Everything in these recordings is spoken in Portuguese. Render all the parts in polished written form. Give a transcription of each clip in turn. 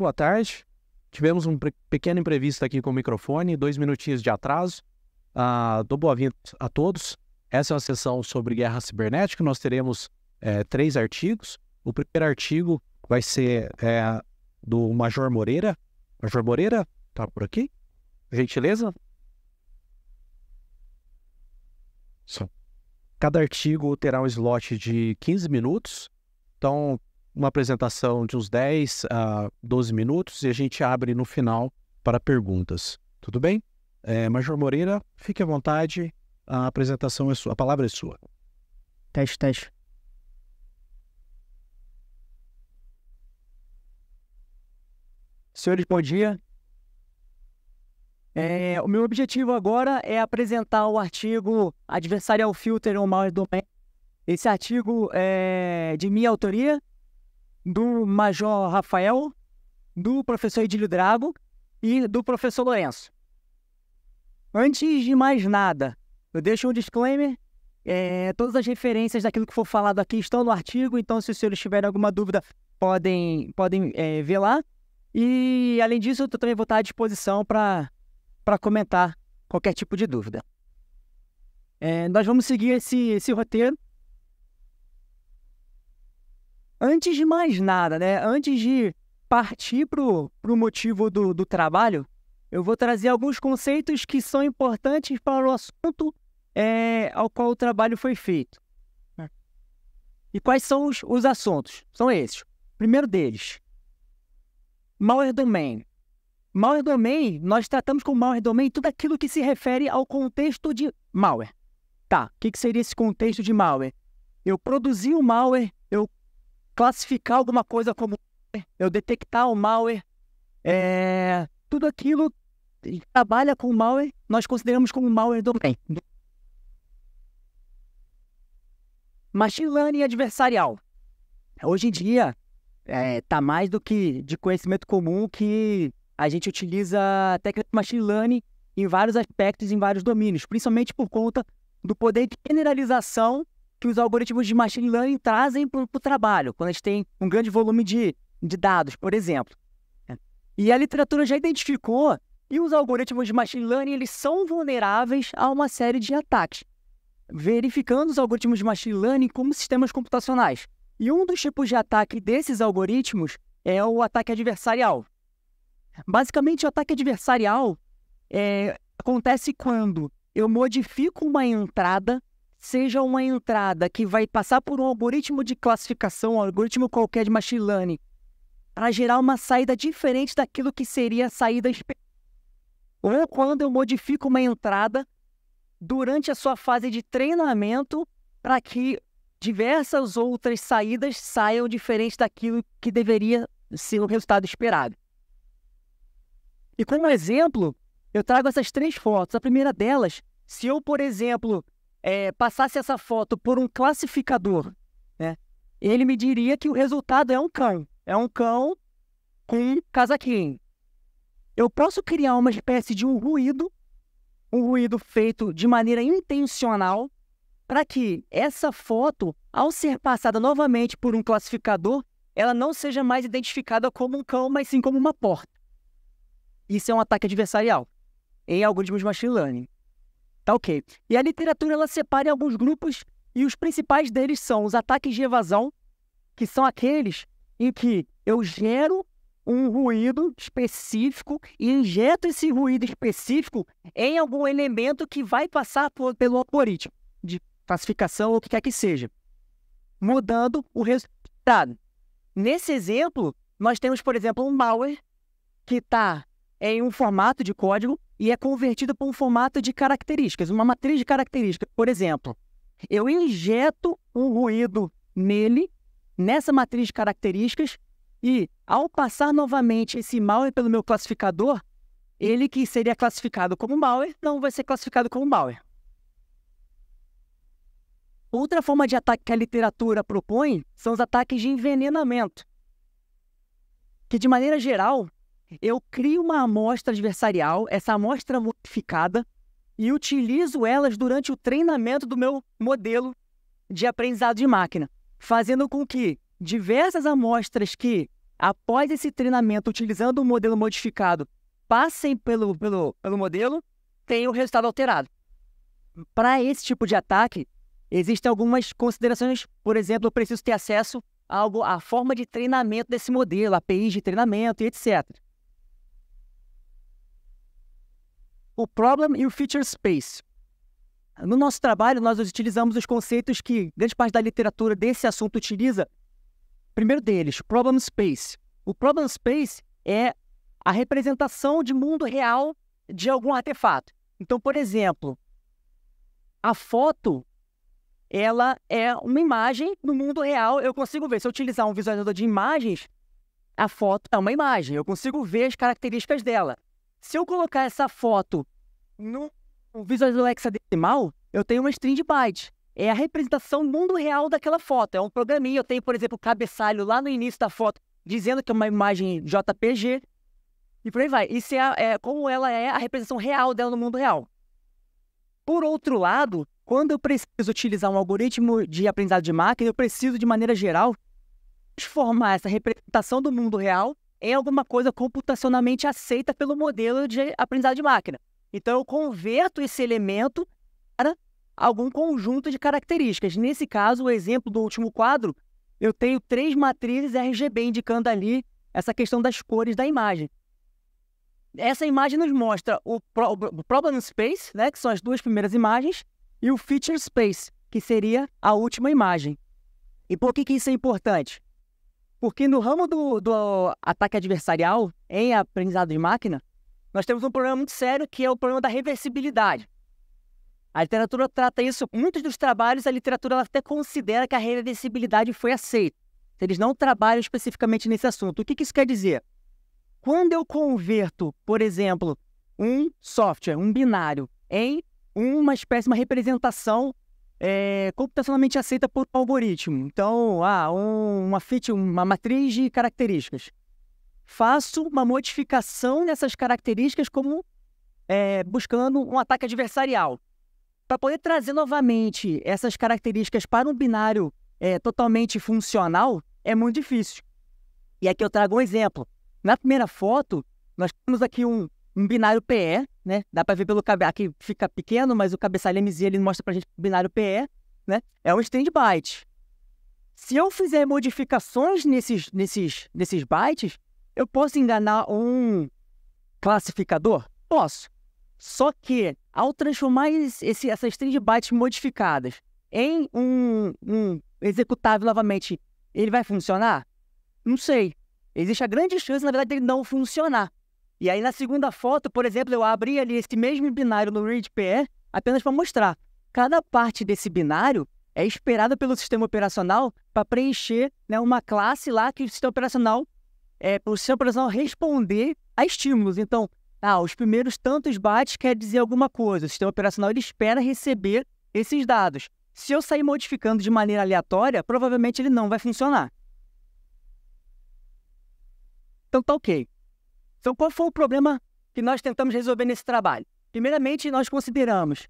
Boa tarde. Tivemos um pequeno imprevisto aqui com o microfone, 2 minutinhos de atraso. Dou boa-vinda a todos. Essa é uma sessão sobre guerra cibernética. Nós teremos 3 artigos. O primeiro artigo vai ser do Major Moreira. Major Moreira, tá por aqui? Gentileza? Cada artigo terá um slot de 15 minutos. Então, uma apresentação de uns 10 a 12 minutos e a gente abre no final para perguntas. Tudo bem? Major Moreira, fique à vontade. A apresentação é sua. A palavra é sua. Teste. Senhores, bom dia. O meu objetivo agora é apresentar o artigo Adversarial Filter on Malware Domain. Esse artigo é de minha autoria, do Major Rafael, do professor Edílio Drago e do professor Lourenço. Antes de mais nada, eu deixo um disclaimer. Todas as referências daquilo que for falado aqui estão no artigo, então se os senhores tiverem alguma dúvida, podem ver lá. E, além disso, eu também vou estar à disposição para comentar qualquer tipo de dúvida. Nós vamos seguir esse roteiro. Antes de mais nada, antes de partir para o motivo do trabalho, eu vou trazer alguns conceitos que são importantes para o assunto ao qual o trabalho foi feito. E quais são os assuntos? São esses. Primeiro deles, Malware Domain. Malware Domain, nós tratamos com Malware Domain tudo aquilo que se refere ao contexto de malware. Tá, o que seria esse contexto de malware? Eu produzir o malware, eu classificar alguma coisa como malware, eu detectar o malware, tudo aquilo que trabalha com malware, nós consideramos como Malware Domain. Machine Learning adversarial. Hoje em dia, está mais do que de conhecimento comum que a gente utiliza a técnica de Machine Learning em vários aspectos, em vários domínios, principalmente por conta do poder de generalização que os algoritmos de Machine Learning trazem para o trabalho, quando a gente tem um grande volume de dados, por exemplo. E a literatura já identificou que os algoritmos de Machine Learning eles são vulneráveis a uma série de ataques, verificando os algoritmos de Machine Learning como sistemas computacionais. E um dos tipos de ataque desses algoritmos é o ataque adversarial. Basicamente, o ataque adversarial acontece quando eu modifico uma entrada, seja uma entrada que vai passar por um algoritmo de classificação, um algoritmo qualquer de Machine Learning, para gerar uma saída diferente daquilo que seria a saída esperada. Ou quando eu modifico uma entrada durante a sua fase de treinamento para que diversas outras saídas saiam diferentes daquilo que deveria ser o resultado esperado. E como exemplo, eu trago essas 3 fotos. A primeira delas, se eu, por exemplo, passasse essa foto por um classificador, ele me diria que o resultado é um cão. É um cão com um casaquinho. Eu posso criar uma espécie de um ruído feito de maneira intencional, para que essa foto, ao ser passada novamente por um classificador, ela não seja mais identificada como um cão, mas sim como uma porta. Isso é um ataque adversarial em algoritmos de Machine Learning. Tá ok. E a literatura ela separa em alguns grupos, e os principais deles são os ataques de evasão, que são aqueles em que eu gero um ruído específico e injeto esse ruído específico em algum elemento que vai passar pelo algoritmo de classificação ou o que quer que seja, mudando o resultado. Nesse exemplo, nós temos, por exemplo, um malware que está em um formato de código e é convertido para um formato de características, uma matriz de características. Por exemplo, eu injeto um ruído nessa matriz de características e, ao passar novamente esse malware pelo meu classificador, ele que seria classificado como malware não vai ser classificado como malware. Outra forma de ataque que a literatura propõe são os ataques de envenenamento, que, de maneira geral, eu crio uma amostra adversarial, essa amostra modificada, e utilizo elas durante o treinamento do meu modelo de aprendizado de máquina, fazendo com que diversas amostras que após esse treinamento, utilizando o modelo modificado, passem pelo modelo, tem o resultado alterado. Para esse tipo de ataque, existem algumas considerações. Por exemplo, eu preciso ter acesso à forma de treinamento desse modelo, APIs de treinamento e etc. O problem e o feature space. No nosso trabalho, nós utilizamos os conceitos que grande parte da literatura desse assunto utiliza. Primeiro deles, problem space. O problem space é a representação de mundo real de algum artefato. Então, por exemplo, a foto, ela é uma imagem no mundo real. Eu consigo ver, se eu utilizar um visualizador de imagens, a foto é uma imagem. Eu consigo ver as características dela. Se eu colocar essa foto no visualizador hexadecimal, eu tenho uma string de byte. É a representação do mundo real daquela foto. É um programinha. Eu tenho, por exemplo, o cabeçalho lá no início da foto, dizendo que é uma imagem JPG. E por aí vai. Isso é como ela é a representação real dela no mundo real. Por outro lado, quando eu preciso utilizar um algoritmo de aprendizado de máquina, eu preciso, de maneira geral, transformar essa representação do mundo real em alguma coisa computacionalmente aceita pelo modelo de aprendizado de máquina. Então, eu converto esse elemento para algum conjunto de características. Nesse caso, o exemplo do último quadro, eu tenho 3 matrizes RGB indicando ali essa questão das cores da imagem. Essa imagem nos mostra o problem space, né, que são as 2 primeiras imagens, e o feature space, que seria a última imagem. E por que isso é importante? Porque no ramo do ataque adversarial, em aprendizado de máquina, nós temos um problema muito sério, que é o problema da reversibilidade. A literatura trata isso, muitos dos trabalhos, a literatura ela até considera que a reversibilidade foi aceita. Eles não trabalham especificamente nesse assunto. O que isso quer dizer? Quando eu converto, por exemplo, um software, um binário, em uma espécie, uma representação computacionalmente aceita por um algoritmo. Então, uma matriz de características. Faço uma modificação nessas características como buscando um ataque adversarial. Para poder trazer novamente essas características para um binário totalmente funcional, é muito difícil. E aqui eu trago um exemplo. Na primeira foto, nós temos aqui um binário PE, né? Dá para ver pelo cabeçalho, aqui fica pequeno, mas o cabeçalho MZ ele mostra para a gente o binário PE, né? É um string byte. Se eu fizer modificações nesses bytes, eu posso enganar um classificador? Posso. Só que, ao transformar essas string bytes modificadas em um executável novamente, ele vai funcionar? Não sei. Existe a grande chance, na verdade, dele não funcionar. E aí, na segunda foto, por exemplo, eu abri ali esse mesmo binário no readPE apenas para mostrar. Cada parte desse binário é esperada pelo sistema operacional para preencher, né, uma classe lá que o sistema operacional, para o sistema operacional responder a estímulos. Então, os primeiros tantos bytes quer dizer alguma coisa. O sistema operacional ele espera receber esses dados. Se eu sair modificando de maneira aleatória, provavelmente ele não vai funcionar. Então, tá ok. Então, qual foi o problema que nós tentamos resolver nesse trabalho? Primeiramente, nós consideramos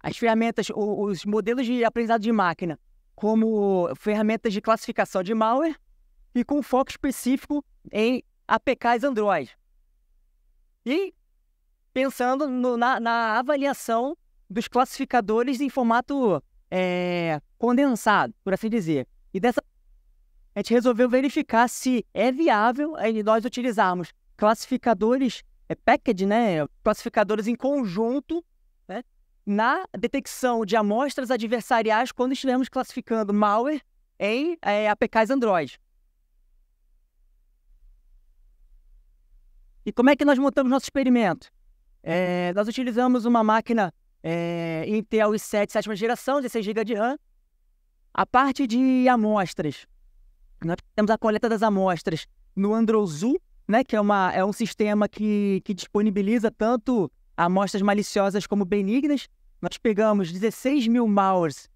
as ferramentas, os modelos de aprendizado de máquina como ferramentas de classificação de malware e com foco específico em APKs Android. E pensando na avaliação dos classificadores em formato condensado, por assim dizer. E dessa a gente resolveu verificar se é viável nós utilizarmos classificadores, package, né, classificadores em conjunto, né, na detecção de amostras adversariais quando estivermos classificando malware em APKs Android. E como é que nós montamos nosso experimento? Nós utilizamos uma máquina Intel i7 7ª geração, 16 GB de RAM. A parte de amostras, nós temos a coleta das amostras no Androzu, né, que é um sistema que disponibiliza tanto amostras maliciosas como benignas. Nós pegamos 16.000 malwares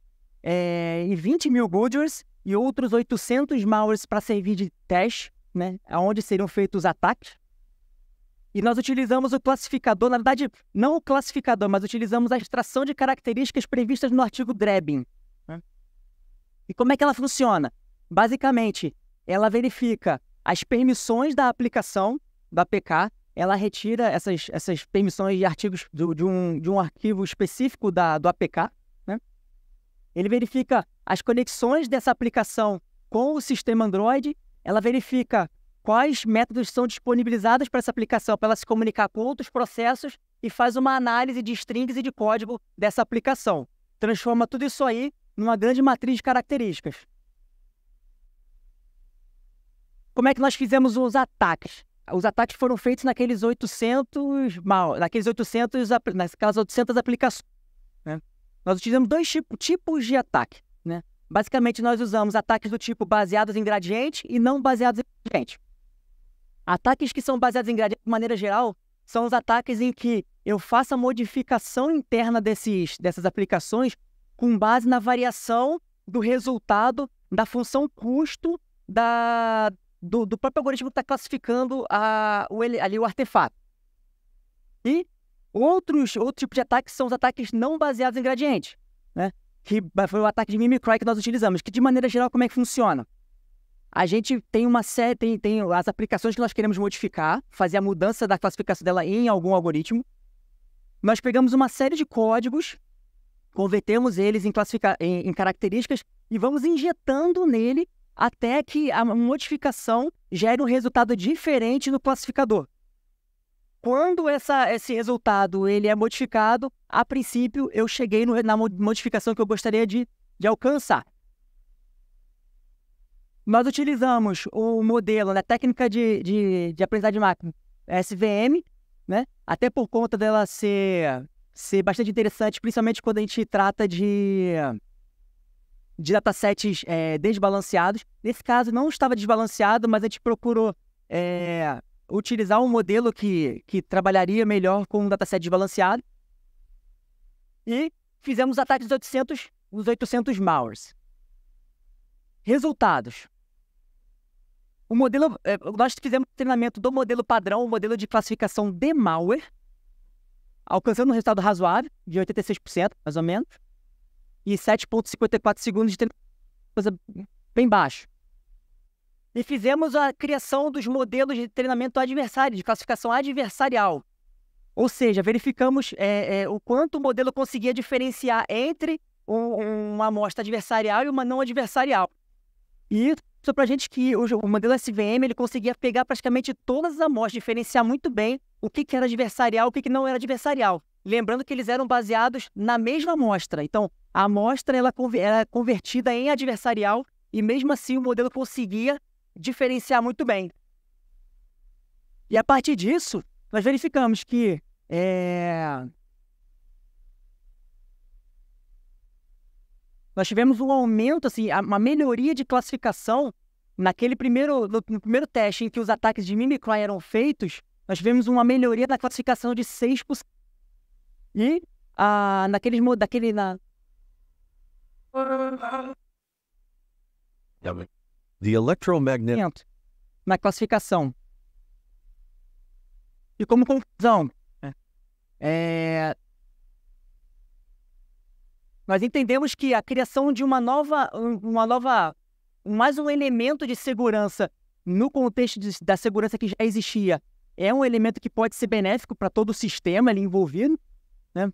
e 20.000 goodwares e outros 800 malwares para servir de teste, né, onde seriam feitos os ataques. E nós utilizamos o classificador, na verdade, não o classificador, mas utilizamos a extração de características previstas no artigo Drebin. Né? E como é que ela funciona? Basicamente, ela verifica as permissões da aplicação, da APK, ela retira essas permissões de artigos de um arquivo específico do APK, né? Ele verifica as conexões dessa aplicação com o sistema Android, ela verifica quais métodos são disponibilizados para essa aplicação, para ela se comunicar com outros processos e faz uma análise de strings e de código dessa aplicação. Transforma tudo isso aí numa grande matriz de características. Como é que nós fizemos os ataques? Os ataques foram feitos naquelas 800 aplicações, né? Nós utilizamos dois tipos de ataque, né? Basicamente, nós usamos ataques do tipo baseados em gradiente e não baseados em gradiente. Ataques que são baseados em gradiente, de maneira geral, são os ataques em que eu faço a modificação interna dessas aplicações com base na variação do resultado da função custo do próprio algoritmo que está classificando ali o artefato. E outro tipo de ataques são os ataques não baseados em gradiente, né? Que foi o ataque de Mimicry que nós utilizamos, que de maneira geral como é que funciona? A gente tem uma série, tem as aplicações que nós queremos modificar, fazer a mudança da classificação dela em algum algoritmo. Nós pegamos uma série de códigos, convertemos eles em características e vamos injetando nele até que a modificação gere um resultado diferente no classificador. Quando esse resultado ele é modificado, a princípio eu cheguei na modificação que eu gostaria de alcançar. Nós utilizamos o modelo, né, técnica de aprendizagem de máquina, SVM, né, até por conta dela ser bastante interessante, principalmente quando a gente trata de datasets desbalanceados. Nesse caso não estava desbalanceado, mas a gente procurou utilizar um modelo que trabalharia melhor com um dataset desbalanceado. E fizemos ataques dos 800 malwares. Resultados. Nós fizemos treinamento do modelo padrão, o modelo de classificação de malware, alcançando um resultado razoável, de 86%, mais ou menos, e 7,54 segundos de treinamento, coisa bem baixo. E fizemos a criação dos modelos de treinamento adversário, de classificação adversarial. Ou seja, verificamos o quanto o modelo conseguia diferenciar entre uma amostra adversarial e uma não adversarial. E isso para a gente que o modelo SVM ele conseguia pegar praticamente todas as amostras, diferenciar muito bem o que era adversarial e o que não era adversarial. Lembrando que eles eram baseados na mesma amostra. Então, a amostra ela era convertida em adversarial e mesmo assim o modelo conseguia diferenciar muito bem. E a partir disso, nós verificamos que nós tivemos um aumento, assim, uma melhoria de classificação no primeiro teste em que os ataques de Mimicry eram feitos, nós tivemos uma melhoria na classificação de 6%. E The electromagnetic na classificação. E como conclusão, nós entendemos que a criação de mais um elemento de segurança no contexto da segurança que já existia é um elemento que pode ser benéfico para todo o sistema ali envolvido, né?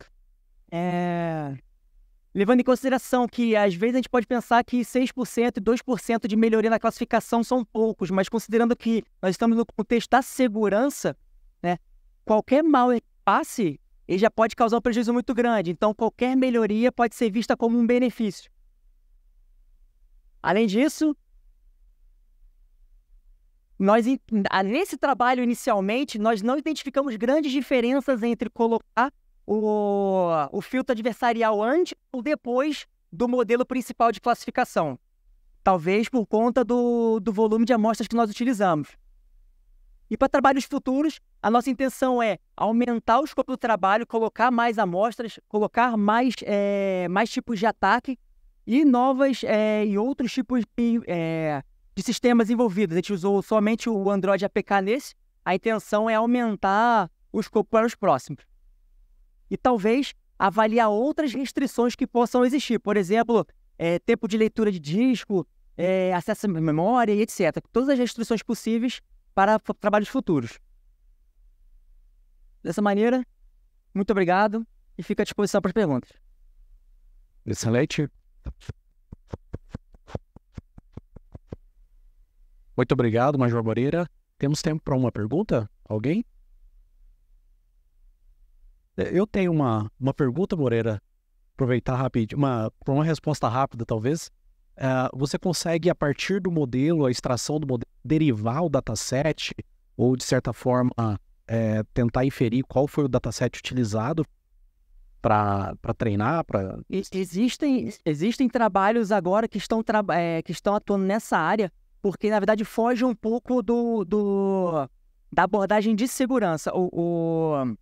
Levando em consideração que às vezes a gente pode pensar que 6% e 2% de melhoria na classificação são poucos, mas considerando que nós estamos no contexto da segurança, né, qualquer malware que passe, ele já pode causar um prejuízo muito grande. Então, qualquer melhoria pode ser vista como um benefício. Além disso, nesse trabalho, inicialmente, nós não identificamos grandes diferenças entre colocar o filtro adversarial antes ou depois do modelo principal de classificação. Talvez por conta do volume de amostras que nós utilizamos. E para trabalhos futuros, a nossa intenção é aumentar o escopo do trabalho, colocar mais amostras, colocar mais tipos de ataque e outros tipos de sistemas envolvidos. A gente usou somente o Android APK nesse. A intenção é aumentar o escopo para os próximos. E talvez avaliar outras restrições que possam existir. Por exemplo, tempo de leitura de disco, acesso à memória e etc. Todas as restrições possíveis para trabalhos futuros. Dessa maneira, muito obrigado e fico à disposição para as perguntas. Excelente. Muito obrigado, Major Moreira. Temos tempo para uma pergunta? Alguém? Eu tenho uma pergunta, Moreira. Aproveitar rapidinho, para uma resposta rápida, talvez. Você consegue, a partir do modelo, a extração do modelo, derivar o dataset ou, de certa forma, tentar inferir qual foi o dataset utilizado para treinar? Existem trabalhos agora que estão atuando nessa área, porque, na verdade, foge um pouco da abordagem de segurança. O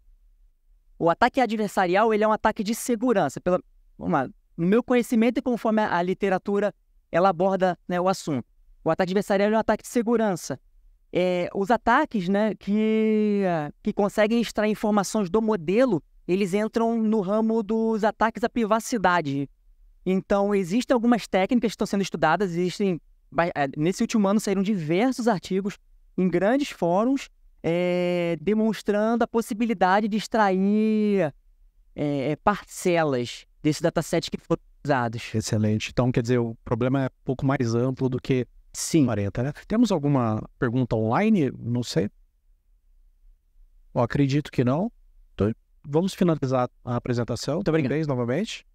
ataque adversarial, ele é um ataque de segurança. No meu conhecimento e conforme a literatura ela aborda, né, o assunto. O ataque adversarial é um ataque de segurança. Os ataques, né, que conseguem extrair informações do modelo, eles entram no ramo dos ataques à privacidade. Então, existem algumas técnicas que estão sendo estudadas, nesse último ano saíram diversos artigos em grandes fóruns, demonstrando a possibilidade de extrair parcelas desse dataset que foram usados. Excelente. Então, quer dizer, o problema é um pouco mais amplo do que 40, né? Temos alguma pergunta online? Não sei. Acredito que não. Então, vamos finalizar a apresentação. Muito obrigado. Novamente.